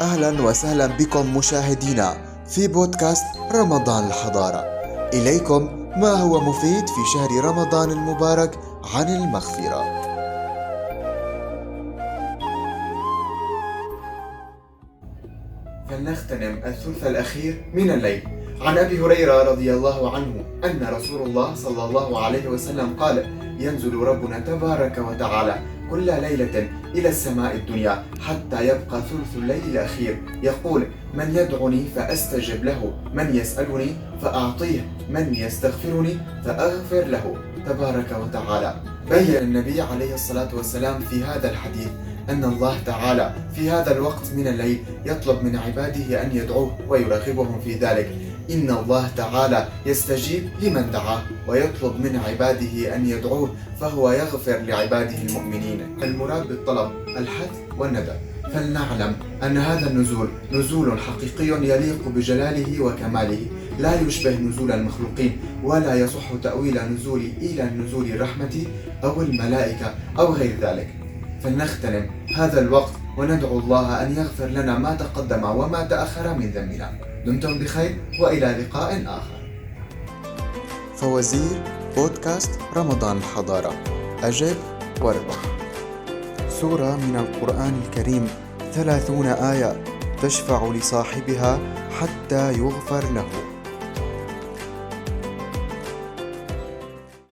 أهلا وسهلا بكم مشاهدينا في بودكاست رمضان الحضارة. إليكم ما هو مفيد في شهر رمضان المبارك عن المغفرة. فلنغتنم الثلث الأخير من الليل. عن أبي هريرة رضي الله عنه أن رسول الله صلى الله عليه وسلم قال: ينزل ربنا تبارك وتعالى كل ليلة إلى السماء الدنيا حتى يبقى ثلث الليل الأخير، يقول: من يدعني فأستجب له، من يسألني فأعطيه، من يستغفرني فأغفر له، تبارك وتعالى. بين النبي عليه الصلاة والسلام في هذا الحديث أن الله تعالى في هذا الوقت من الليل يطلب من عباده أن يدعوه ويرغبهم في ذلك. إن الله تعالى يستجيب لمن دعاه ويطلب من عباده أن يدعوه، فهو يغفر لعباده المؤمنين. المراد بالطلب الحث والندى. فلنعلم أن هذا النزول نزول حقيقي يليق بجلاله وكماله، لا يشبه نزول المخلوقين، ولا يصح تأويل نزول إلى نزول الرحمة أو الملائكة أو غير ذلك. فلنغتنم هذا الوقت وندعو الله أن يغفر لنا ما تقدم وما تأخر من ذنبنا. دمتم بخير وإلى لقاء آخر. فوازير بودكاست رمضان الحضارة. أجب واربح. سورة من القرآن الكريم 30 آية تشفع لصاحبها حتى يغفر له.